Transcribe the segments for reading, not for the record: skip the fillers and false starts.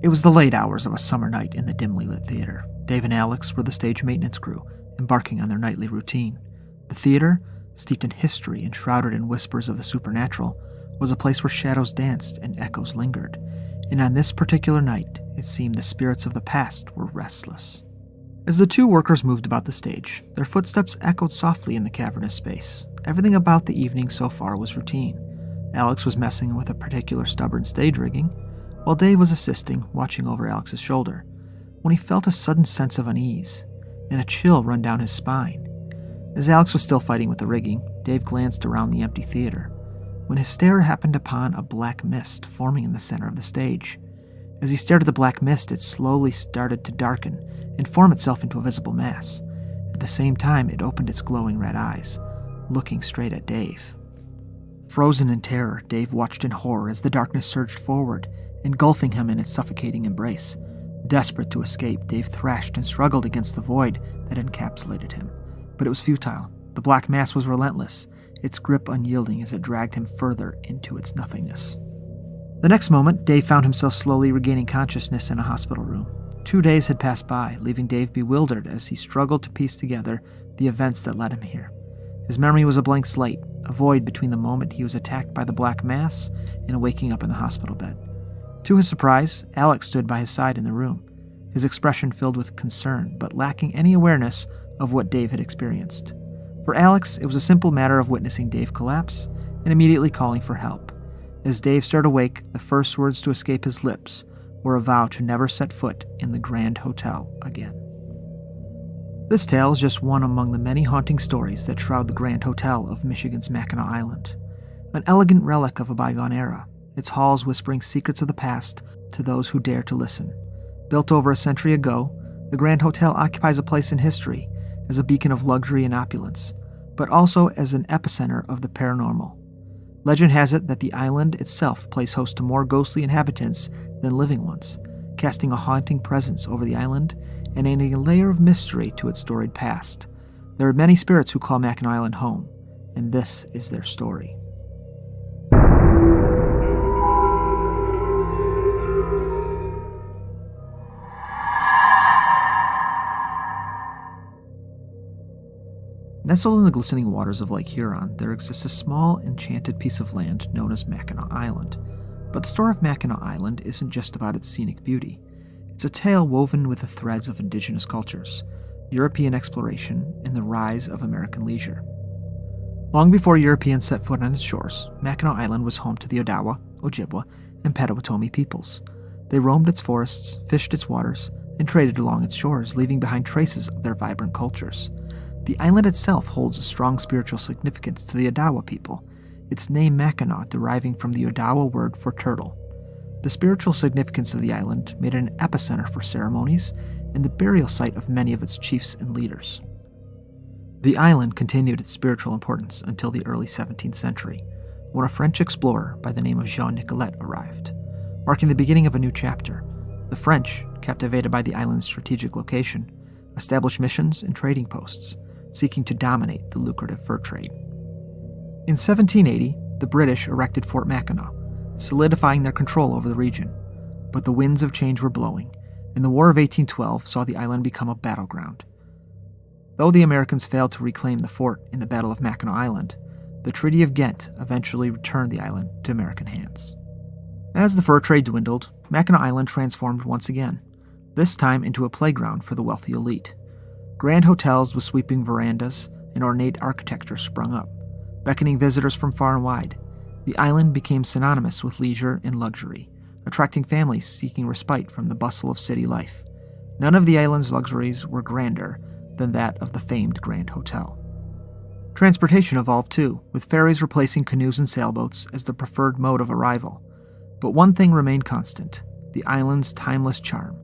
It was the late hours of a summer night in the dimly lit theater. Dave and Alex were the stage maintenance crew, embarking on their nightly routine. The theater, steeped in history and shrouded in whispers of the supernatural, was a place where shadows danced and echoes lingered. And on this particular night, it seemed the spirits of the past were restless. As the two workers moved about the stage, their footsteps echoed softly in the cavernous space. Everything about the evening so far was routine. Alex was messing with a particular stubborn stage rigging, while Dave was assisting, watching over Alex's shoulder, when he felt a sudden sense of unease and a chill run down his spine. As Alex was still fighting with the rigging, Dave glanced around the empty theater, when his stare happened upon a black mist forming in the center of the stage. As he stared at the black mist, it slowly started to darken and form itself into a visible mass. At the same time, it opened its glowing red eyes, looking straight at Dave. Frozen in terror, Dave watched in horror as the darkness surged forward, engulfing him in its suffocating embrace. Desperate to escape, Dave thrashed and struggled against the void that encapsulated him. But it was futile. The black mass was relentless, its grip unyielding as it dragged him further into its nothingness. The next moment, Dave found himself slowly regaining consciousness in a hospital room. 2 days had passed by, leaving Dave bewildered as he struggled to piece together the events that led him here. His memory was a blank slate, a void between the moment he was attacked by the black mass and waking up in the hospital bed. To his surprise, Alex stood by his side in the room, his expression filled with concern, but lacking any awareness of what Dave had experienced. For Alex, it was a simple matter of witnessing Dave collapse and immediately calling for help. As Dave stirred awake, the first words to escape his lips were a vow to never set foot in the Grand Hotel again. This tale is just one among the many haunting stories that shroud the Grand Hotel of Michigan's Mackinac Island, an elegant relic of a bygone era, its halls whispering secrets of the past to those who dare to listen. Built over a century ago, the Grand Hotel occupies a place in history as a beacon of luxury and opulence, but also as an epicenter of the paranormal. Legend has it that the island itself plays host to more ghostly inhabitants than living ones, casting a haunting presence over the island and adding a layer of mystery to its storied past. There are many spirits who call Mackinac Island home, and this is their story. Nestled in the glistening waters of Lake Huron, there exists a small, enchanted piece of land known as Mackinac Island. But the story of Mackinac Island isn't just about its scenic beauty. It's a tale woven with the threads of indigenous cultures, European exploration, and the rise of American leisure. Long before Europeans set foot on its shores, Mackinac Island was home to the Odawa, Ojibwa, and Potawatomi peoples. They roamed its forests, fished its waters, and traded along its shores, leaving behind traces of their vibrant cultures. The island itself holds a strong spiritual significance to the Odawa people, its name Mackinac deriving from the Odawa word for turtle. The spiritual significance of the island made it an epicenter for ceremonies and the burial site of many of its chiefs and leaders. The island continued its spiritual importance until the early 17th century, when a French explorer by the name of Jean Nicolet arrived, marking the beginning of a new chapter. The French, captivated by the island's strategic location, established missions and trading posts, seeking to dominate the lucrative fur trade. In 1780, the British erected Fort Mackinac, solidifying their control over the region. But the winds of change were blowing, and the War of 1812 saw the island become a battleground. Though the Americans failed to reclaim the fort in the Battle of Mackinac Island, the Treaty of Ghent eventually returned the island to American hands. As the fur trade dwindled, Mackinac Island transformed once again, this time into a playground for the wealthy elite. Grand hotels with sweeping verandas and ornate architecture sprung up, beckoning visitors from far and wide. The island became synonymous with leisure and luxury, attracting families seeking respite from the bustle of city life. None of the island's luxuries were grander than that of the famed Grand Hotel. Transportation evolved too, with ferries replacing canoes and sailboats as the preferred mode of arrival. But one thing remained constant: the island's timeless charm.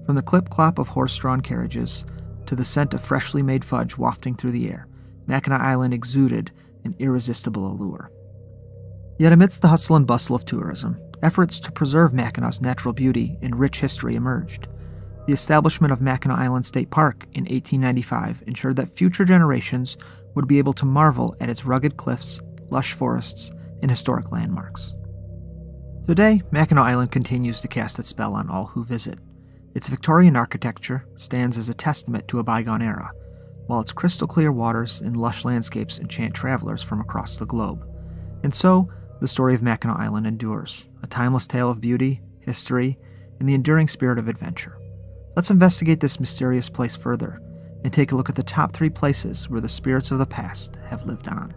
From the clip-clop of horse-drawn carriages to the scent of freshly made fudge wafting through the air, Mackinac Island exuded an irresistible allure. Yet amidst the hustle and bustle of tourism, efforts to preserve Mackinac's natural beauty and rich history emerged. The establishment of Mackinac Island State Park in 1895 ensured that future generations would be able to marvel at its rugged cliffs, lush forests, and historic landmarks. Today, Mackinac Island continues to cast its spell on all who visit. Its Victorian architecture stands as a testament to a bygone era, while its crystal-clear waters and lush landscapes enchant travelers from across the globe. And so, the story of Mackinac Island endures, a timeless tale of beauty, history, and the enduring spirit of adventure. Let's investigate this mysterious place further, and take a look at the top 3 places where the spirits of the past have lived on.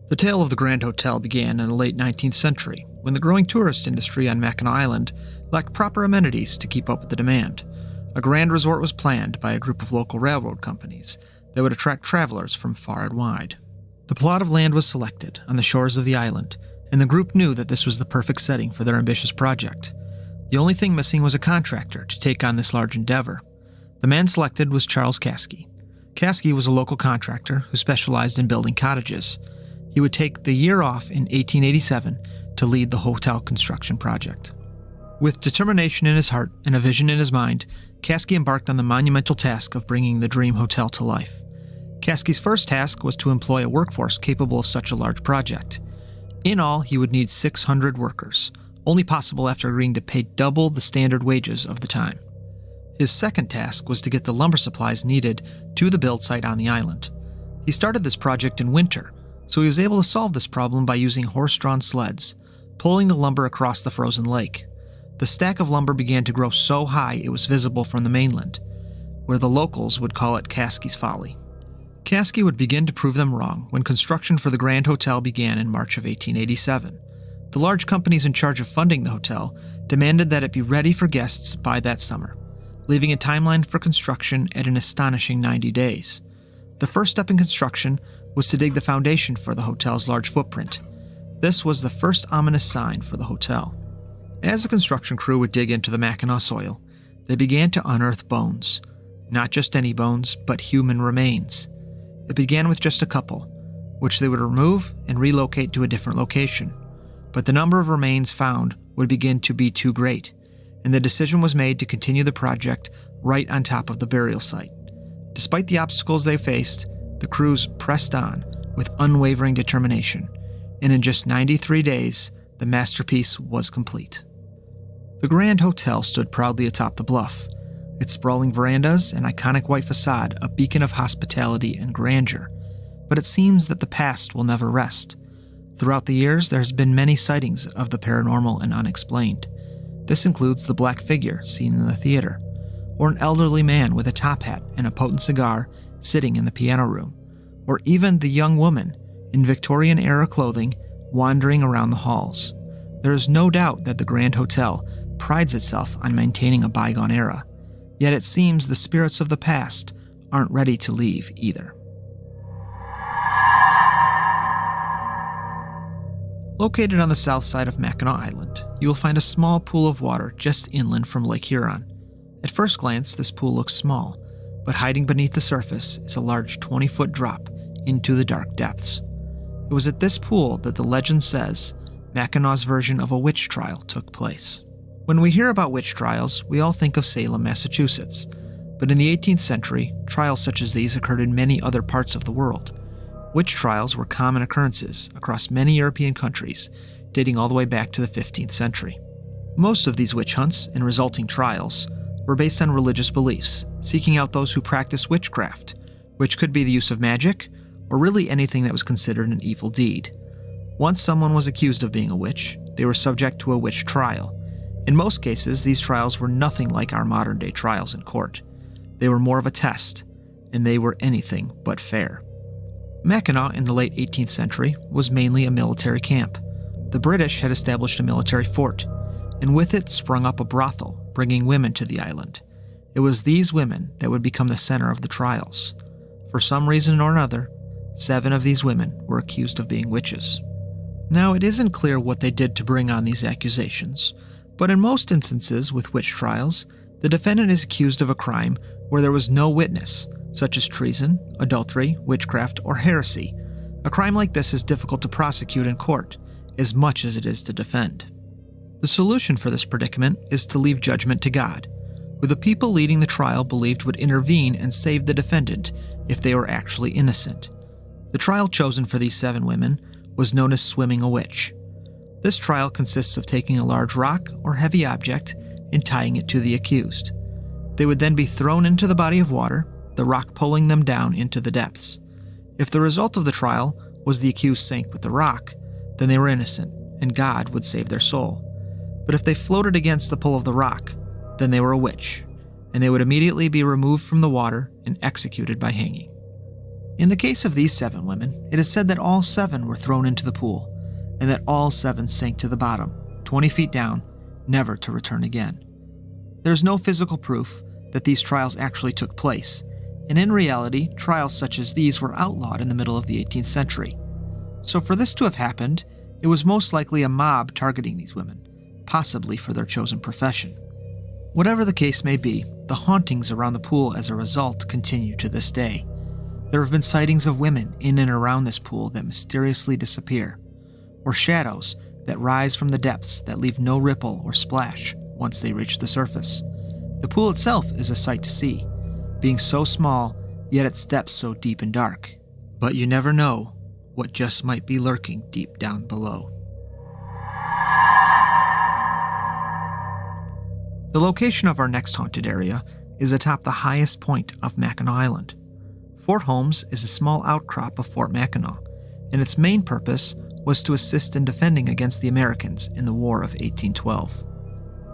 The tale of the Grand Hotel began in the late 19th century, when the growing tourist industry on Mackinac Island lacked proper amenities to keep up with the demand. A grand resort was planned by a group of local railroad companies that would attract travelers from far and wide. The plot of land was selected on the shores of the island, and the group knew that this was the perfect setting for their ambitious project. The only thing missing was a contractor to take on this large endeavor. The man selected was Charles Caskey. Caskey was a local contractor who specialized in building cottages. He would take the year off in 1887 to lead the hotel construction project. With determination in his heart and a vision in his mind, Caskey embarked on the monumental task of bringing the dream hotel to life. Caskey's first task was to employ a workforce capable of such a large project. In all, he would need 600 workers, only possible after agreeing to pay double the standard wages of the time. His second task was to get the lumber supplies needed to the build site on the island. He started this project in winter, so he was able to solve this problem by using horse-drawn sleds, pulling the lumber across the frozen lake. The stack of lumber began to grow so high it was visible from the mainland, where the locals would call it Caskey's Folly. Caskey would begin to prove them wrong when construction for the Grand Hotel began in March of 1887. The large companies in charge of funding the hotel demanded that it be ready for guests by that summer, leaving a timeline for construction at an astonishing 90 days. The first step in construction was to dig the foundation for the hotel's large footprint. This was the first ominous sign for the hotel. As the construction crew would dig into the Mackinac soil, they began to unearth bones. Not just any bones, but human remains. It began with just a couple, which they would remove and relocate to a different location. But the number of remains found would begin to be too great, and the decision was made to continue the project right on top of the burial site. Despite the obstacles they faced, the crews pressed on with unwavering determination, and in just 93 days, the masterpiece was complete. The Grand Hotel stood proudly atop the bluff, its sprawling verandas and iconic white facade a beacon of hospitality and grandeur. But it seems that the past will never rest. Throughout the years, there has been many sightings of the paranormal and unexplained. This includes the black figure seen in the theater, or an elderly man with a top hat and a potent cigar sitting in the piano room, or even the young woman in Victorian-era clothing wandering around the halls. There is no doubt that the Grand Hotel prides itself on maintaining a bygone era, yet it seems the spirits of the past aren't ready to leave either. Located on the south side of Mackinac Island, you will find a small pool of water just inland from Lake Huron. At first glance, this pool looks small, but hiding beneath the surface is a large 20-foot drop into the dark depths. It was at this pool that the legend says Mackinac's version of a witch trial took place. When we hear about witch trials, we all think of Salem, Massachusetts, but in the 18th century, trials such as these occurred in many other parts of the world. Witch trials were common occurrences across many European countries, dating all the way back to the 15th century. Most of these witch hunts and resulting trials were based on religious beliefs, seeking out those who practiced witchcraft, which could be the use of magic, or really anything that was considered an evil deed. Once someone was accused of being a witch, they were subject to a witch trial. In most cases, these trials were nothing like our modern-day trials in court. They were more of a test, and they were anything but fair. Mackinac in the late 18th century was mainly a military camp. The British had established a military fort, and with it sprung up a brothel, bringing women to the island. It was these women that would become the center of the trials. For some reason or another, 7 of these women were accused of being witches. Now, it isn't clear what they did to bring on these accusations, but in most instances with witch trials, the defendant is accused of a crime where there was no witness, such as treason, adultery, witchcraft, or heresy. A crime like this is difficult to prosecute in court, as much as it is to defend. The solution for this predicament is to leave judgment to God, who the people leading the trial believed would intervene and save the defendant if they were actually innocent. The trial chosen for these 7 women was known as swimming a witch. This trial consists of taking a large rock or heavy object and tying it to the accused. They would then be thrown into the body of water, the rock pulling them down into the depths. If the result of the trial was the accused sank with the rock, then they were innocent, and God would save their soul. But if they floated against the pull of the rock, then they were a witch, and they would immediately be removed from the water and executed by hanging. In the case of these 7 women, it is said that all 7 were thrown into the pool, and that all 7 sank to the bottom, 20 feet down, never to return again. There is no physical proof that these trials actually took place, and in reality, trials such as these were outlawed in the middle of the 18th century. So for this to have happened, it was most likely a mob targeting these women, possibly for their chosen profession. Whatever the case may be, the hauntings around the pool as a result continue to this day. There have been sightings of women in and around this pool that mysteriously disappear, or shadows that rise from the depths that leave no ripple or splash once they reach the surface. The pool itself is a sight to see, being so small, yet its depths so deep and dark. But you never know what just might be lurking deep down below. The location of our next haunted area is atop the highest point of Mackinac Island. Fort Holmes is a small outcrop of Fort Mackinac, and its main purpose was to assist in defending against the Americans in the War of 1812.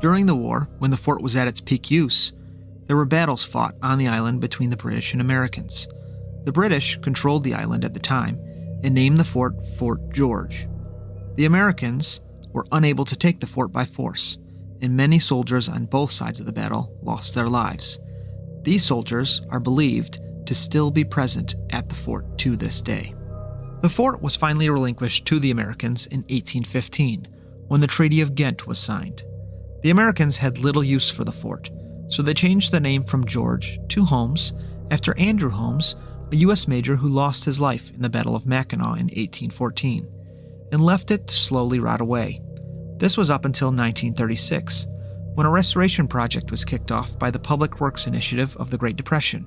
During the war, when the fort was at its peak use, there were battles fought on the island between the British and Americans. The British controlled the island at the time and named the fort Fort George. The Americans were unable to take the fort by force, and many soldiers on both sides of the battle lost their lives. These soldiers are believed to still be present at the fort to this day. The fort was finally relinquished to the Americans in 1815, when the Treaty of Ghent was signed. The Americans had little use for the fort, so they changed the name from George to Holmes after Andrew Holmes, a U.S. major who lost his life in the Battle of Mackinac in 1814, and left it to slowly rot away. This was up until 1936, when a restoration project was kicked off by the Public Works Initiative of the Great Depression.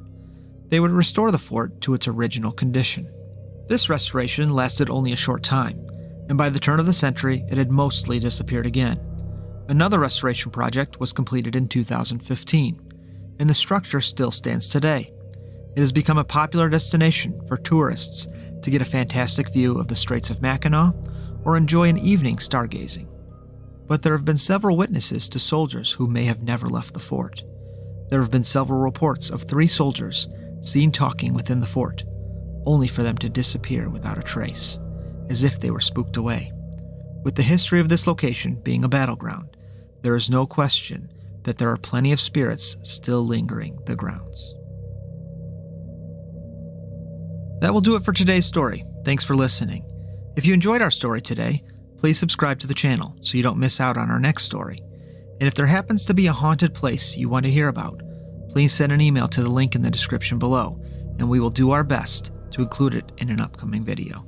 They would restore the fort to its original condition. This restoration lasted only a short time, and by the turn of the century, it had mostly disappeared again. Another restoration project was completed in 2015, and the structure still stands today. It has become a popular destination for tourists to get a fantastic view of the Straits of Mackinac or enjoy an evening stargazing. But there have been several witnesses to soldiers who may have never left the fort. There have been several reports of 3 soldiers seen talking within the fort, only for them to disappear without a trace, as if they were spooked away. With the history of this location being a battleground, there is no question that there are plenty of spirits still lingering the grounds. That will do it for today's story. Thanks for listening. If you enjoyed our story today, please subscribe to the channel so you don't miss out on our next story. And if there happens to be a haunted place you want to hear about, please send an email to the link in the description below, and we will do our best to include it in an upcoming video.